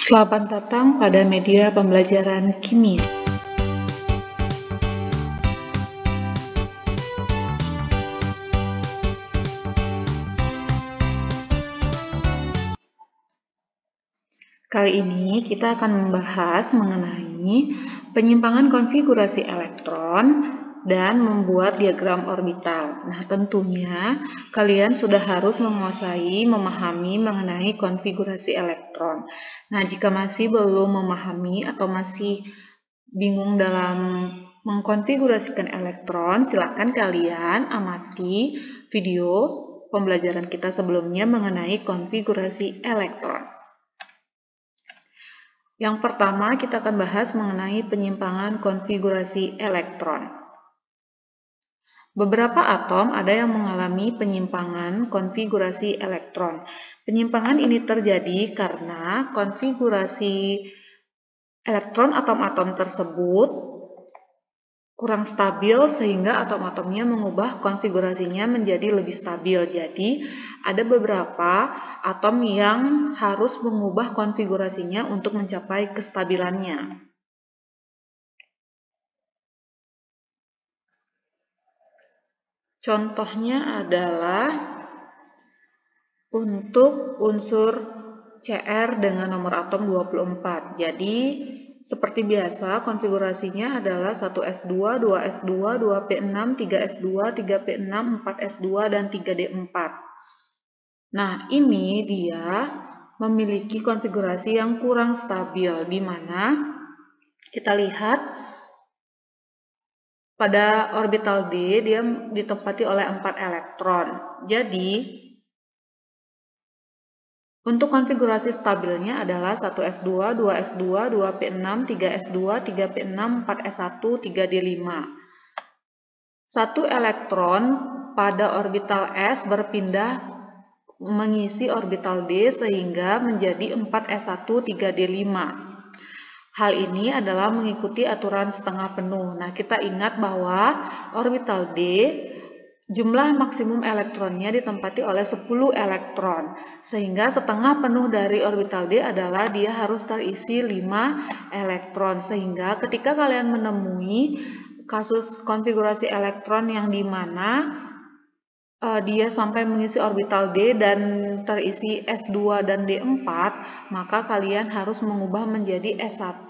Selamat datang pada media pembelajaran kimia. Kali ini kita akan membahas mengenai penyimpangan konfigurasi elektron dan membuat diagram orbital. Nah, tentunya kalian sudah harus menguasai, memahami mengenai konfigurasi elektron. Nah, jika masih belum memahami atau masih bingung dalam mengkonfigurasikan elektron, silakan kalian amati video pembelajaran kita sebelumnya mengenai konfigurasi elektron. Yang pertama, kita akan bahas mengenai penyimpangan konfigurasi elektron. Beberapa atom ada yang mengalami penyimpangan konfigurasi elektron. Penyimpangan ini terjadi karena konfigurasi elektron atom-atom tersebut kurang stabil sehingga atom-atomnya mengubah konfigurasinya menjadi lebih stabil. Jadi, ada beberapa atom yang harus mengubah konfigurasinya untuk mencapai kestabilannya. Contohnya adalah untuk unsur Cr dengan nomor atom 24. Jadi, seperti biasa konfigurasinya adalah 1s2, 2s2, 2p6, 3s2, 3p6, 4s2, dan 3d4. Nah, ini dia memiliki konfigurasi yang kurang stabil, di mana kita lihat pada orbital D, dia ditempati oleh 4 elektron. Jadi, untuk konfigurasi stabilnya adalah 1s2, 2s2, 2p6, 3s2, 3p6, 4s1, 3d5. Satu elektron pada orbital S berpindah mengisi orbital D sehingga menjadi 4s1, 3d5. Hal ini adalah mengikuti aturan setengah penuh. Nah, kita ingat bahwa orbital D, jumlah maksimum elektronnya ditempati oleh 10 elektron. Sehingga setengah penuh dari orbital D adalah dia harus terisi 5 elektron. Sehingga ketika kalian menemui kasus konfigurasi elektron yang dimana dia sampai mengisi orbital D dan terisi S2 dan D4, maka kalian harus mengubah menjadi S1,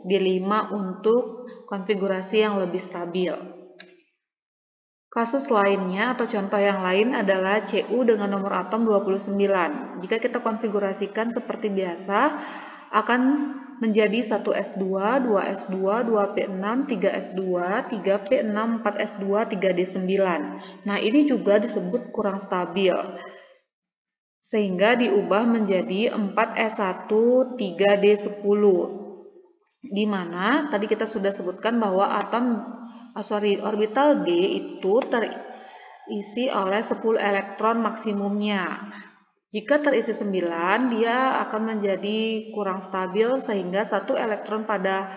D5 untuk konfigurasi yang lebih stabil. Kasus lainnya atau contoh yang lain adalah Cu dengan nomor atom 29. Jika kita konfigurasikan seperti biasa, akan menjadi 1s2, 2s2, 2p6, 3s2, 3p6, 4s2, 3d9. Nah, ini juga disebut kurang stabil. Sehingga diubah menjadi 4s1, 3d10. Di mana tadi kita sudah sebutkan bahwa orbital D itu terisi oleh 10 elektron maksimumnya. Jika terisi 9, dia akan menjadi kurang stabil sehingga satu elektron pada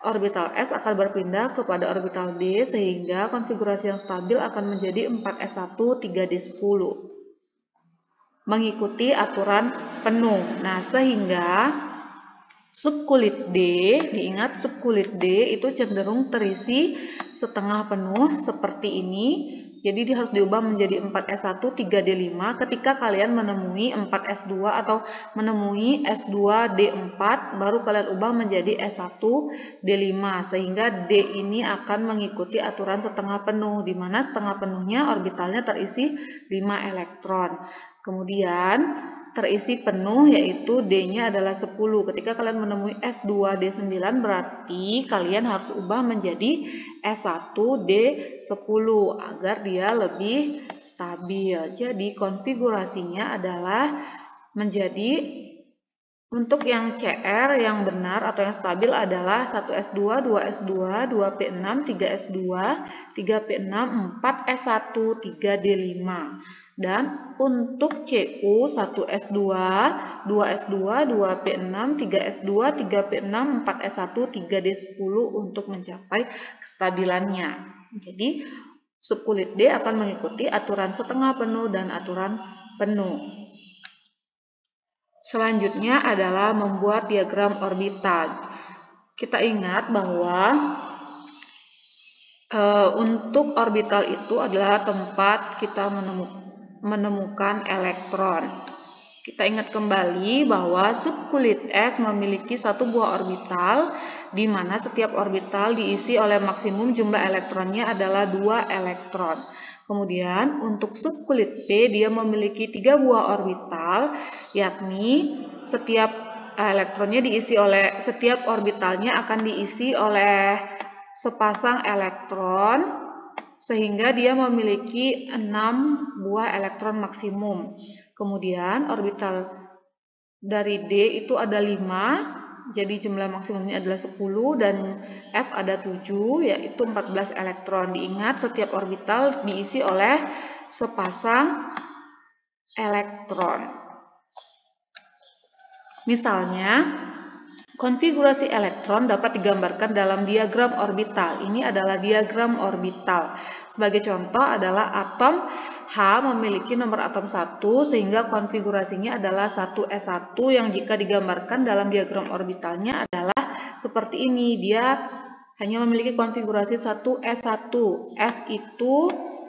orbital S akan berpindah kepada orbital D sehingga konfigurasi yang stabil akan menjadi 4s1, 3d10. Mengikuti aturan penuh. Nah, sehingga subkulit D, diingat subkulit D itu cenderung terisi setengah penuh seperti ini. Jadi dia harus diubah menjadi 4s1, 3d5 ketika kalian menemui 4s2 atau menemui s2, d4, baru kalian ubah menjadi s1, d5 sehingga D ini akan mengikuti aturan setengah penuh, di mana setengah penuhnya orbitalnya terisi 5 elektron. Kemudian terisi penuh yaitu D-nya adalah 10. Ketika kalian menemui S2 D9 berarti kalian harus ubah menjadi S1 D10 agar dia lebih stabil. Jadi konfigurasinya adalah menjadi untuk yang CR yang benar atau yang stabil adalah 1S2, 2S2, 2P6, 3S2, 3P6, 4S1, 3D5. Dan untuk CU 1S2, 2S2, 2P6, 3S2, 3P6, 4S1, 3D10 untuk mencapai kestabilannya. Jadi subkulit D akan mengikuti aturan setengah penuh dan aturan penuh. Selanjutnya adalah membuat diagram orbital. Kita ingat bahwa untuk orbital itu adalah tempat kita menemukan elektron. Kita ingat kembali bahwa subkulit es memiliki satu buah orbital, di mana setiap orbital diisi oleh maksimum jumlah elektronnya adalah 2 elektron. Kemudian untuk subkulit P dia memiliki 3 buah orbital, yakni setiap elektronnya diisi oleh setiap orbitalnya akan diisi oleh sepasang elektron, sehingga dia memiliki 6 buah elektron maksimum. Kemudian orbital dari D itu ada 5, jadi jumlah maksimumnya adalah 10, dan F ada 7, yaitu 14 elektron. Diingat setiap orbital diisi oleh sepasang elektron. Misalnya, konfigurasi elektron dapat digambarkan dalam diagram orbital. Ini adalah diagram orbital. Sebagai contoh adalah atom H memiliki nomor atom 1, sehingga konfigurasinya adalah 1s1 yang jika digambarkan dalam diagram orbitalnya adalah seperti ini. Dia hanya memiliki konfigurasi 1s1. S itu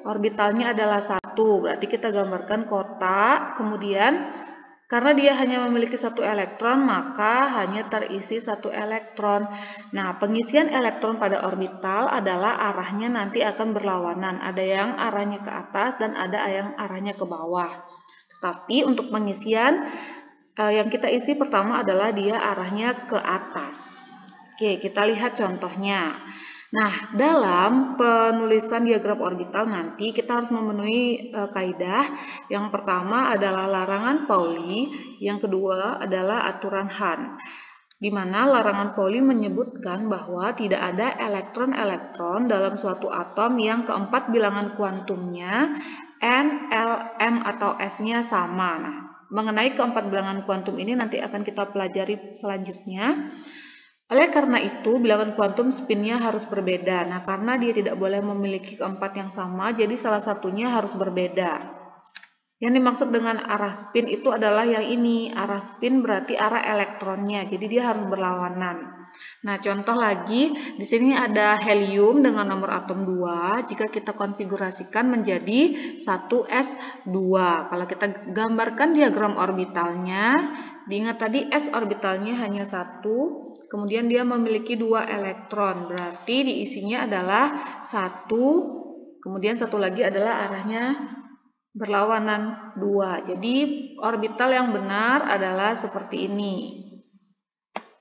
orbitalnya adalah 1, berarti kita gambarkan kotak, kemudian karena dia hanya memiliki 1 elektron, maka hanya terisi 1 elektron. Nah, pengisian elektron pada orbital adalah arahnya nanti akan berlawanan. Ada yang arahnya ke atas dan ada yang arahnya ke bawah. Tapi untuk pengisian yang kita isi pertama adalah dia arahnya ke atas. Oke, kita lihat contohnya. Nah, dalam penulisan diagram orbital nanti kita harus memenuhi kaidah. Yang pertama adalah larangan Pauli, yang kedua adalah aturan Hahn. Di mana larangan Pauli menyebutkan bahwa tidak ada elektron-elektron dalam suatu atom yang keempat bilangan kuantumnya N, L, M atau S-nya sama. Nah, mengenai keempat bilangan kuantum ini nanti akan kita pelajari selanjutnya. Oleh karena itu, bilangan kuantum spinnya harus berbeda. Nah, karena dia tidak boleh memiliki keempat yang sama, jadi salah satunya harus berbeda. Yang dimaksud dengan arah spin itu adalah yang ini. Arah spin berarti arah elektronnya, jadi dia harus berlawanan. Nah, contoh lagi, di sini ada helium dengan nomor atom 2. Jika kita konfigurasikan menjadi 1s2. Kalau kita gambarkan diagram orbitalnya, diingat tadi s orbitalnya hanya 1. Kemudian dia memiliki 2 elektron, berarti diisinya adalah 1, kemudian satu lagi adalah arahnya berlawanan 2. Jadi orbital yang benar adalah seperti ini,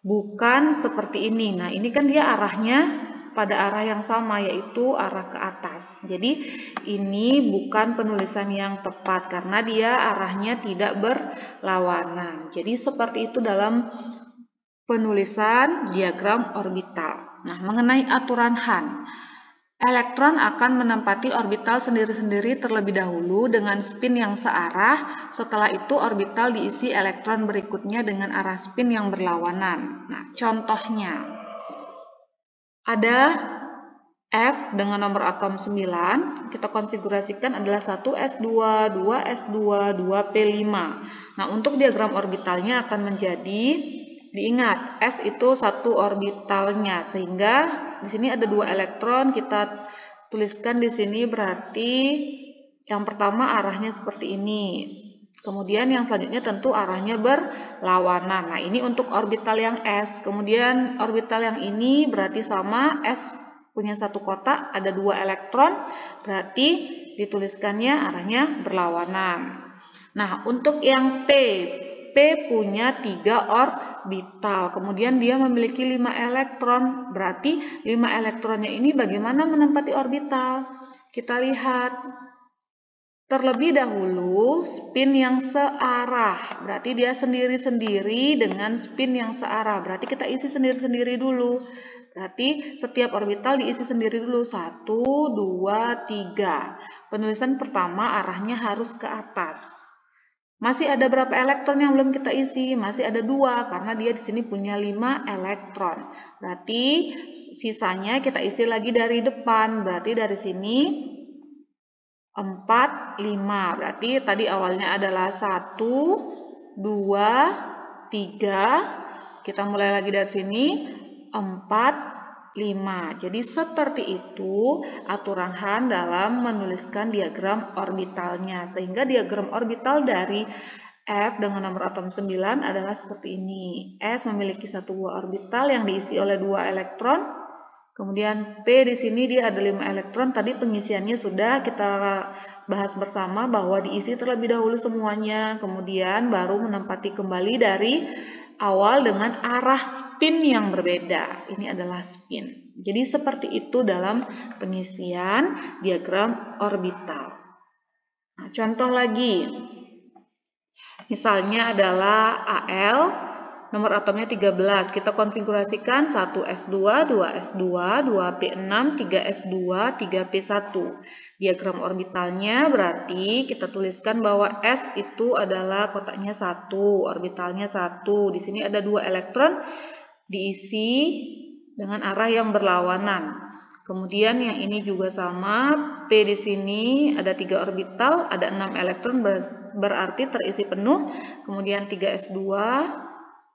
bukan seperti ini. Nah, ini kan dia arahnya pada arah yang sama, yaitu arah ke atas. Jadi ini bukan penulisan yang tepat karena dia arahnya tidak berlawanan. Jadi seperti itu dalam penulisan diagram orbital. Nah, mengenai aturan Hahn, elektron akan menempati orbital sendiri-sendiri terlebih dahulu dengan spin yang searah. Setelah itu orbital diisi elektron berikutnya dengan arah spin yang berlawanan. Nah, contohnya ada F dengan nomor atom 9, kita konfigurasikan adalah 1s2, 2s2, 2p5. Nah, untuk diagram orbitalnya akan menjadi, diingat, S itu satu orbitalnya, sehingga di sini ada 2 elektron, kita tuliskan di sini berarti yang pertama arahnya seperti ini. Kemudian yang selanjutnya tentu arahnya berlawanan. Nah, ini untuk orbital yang S. Kemudian orbital yang ini berarti sama, S punya satu kotak, ada 2 elektron, berarti dituliskannya arahnya berlawanan. Nah, untuk yang P punya 3 orbital, kemudian dia memiliki 5 elektron, berarti 5 elektronnya ini bagaimana menempati orbital? Kita lihat. Terlebih dahulu spin yang searah, berarti dia sendiri-sendiri dengan spin yang searah, berarti kita isi sendiri-sendiri dulu. Berarti setiap orbital diisi sendiri dulu, 1, 2, 3. Penulisan pertama arahnya harus ke atas. Masih ada berapa elektron yang belum kita isi? Masih ada 2, karena dia di sini punya 5 elektron. Berarti sisanya kita isi lagi dari depan, berarti dari sini 4, 5. Berarti tadi awalnya adalah 1, 2, 3, kita mulai lagi dari sini, 4, 5. Jadi seperti itu aturan Han dalam menuliskan diagram orbitalnya. Sehingga diagram orbital dari F dengan nomor atom 9 adalah seperti ini. S memiliki satu buah orbital yang diisi oleh 2 elektron. Kemudian P di sini dia ada 5 elektron. Tadi pengisiannya sudah kita bahas bersama bahwa diisi terlebih dahulu semuanya. Kemudian baru menempati kembali dari awal dengan arah spin yang berbeda. Ini adalah spin. Jadi seperti itu dalam pengisian diagram orbital. Nah, contoh lagi. Misalnya adalah Al, nomor atomnya 13. Kita konfigurasikan 1s2, 2s2, 2p6, 3s2, 3p1. Diagram orbitalnya berarti kita tuliskan bahwa S itu adalah kotaknya 1, orbitalnya 1. Di sini ada 2 elektron diisi dengan arah yang berlawanan. Kemudian yang ini juga sama, P di sini ada 3 orbital, ada 6 elektron berarti terisi penuh. Kemudian 3s2,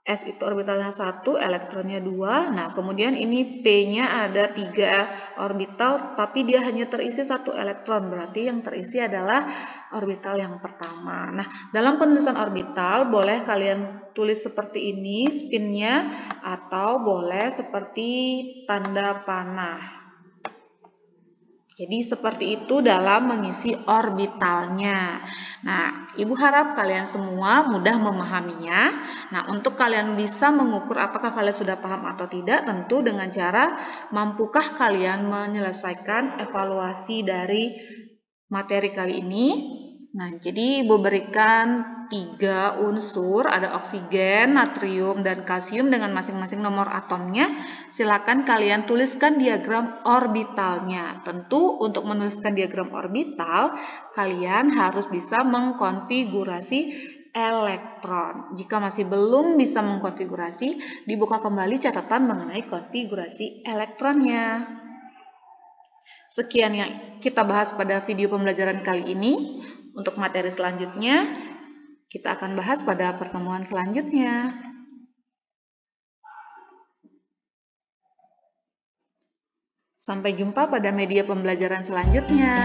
S itu orbitalnya 1, elektronnya 2. Nah, kemudian ini P-nya ada 3 orbital, tapi dia hanya terisi 1 elektron, berarti yang terisi adalah orbital yang pertama. Nah, dalam penulisan orbital boleh kalian tulis seperti ini spinnya, atau boleh seperti tanda panah. Jadi seperti itu dalam mengisi orbitalnya. Nah, Ibu harap kalian semua mudah memahaminya. Nah, untuk kalian bisa mengukur apakah kalian sudah paham atau tidak, tentu dengan cara mampukah kalian menyelesaikan evaluasi dari materi kali ini. Nah, jadi Ibu berikan 3 unsur, ada oksigen, natrium, dan kalsium dengan masing-masing nomor atomnya. Silakan kalian tuliskan diagram orbitalnya. Tentu untuk menuliskan diagram orbital, kalian harus bisa mengkonfigurasi elektron. Jika masih belum bisa mengkonfigurasi, dibuka kembali catatan mengenai konfigurasi elektronnya. Sekian yang kita bahas pada video pembelajaran kali ini. Untuk materi selanjutnya, kita akan bahas pada pertemuan selanjutnya. Sampai jumpa pada media pembelajaran selanjutnya.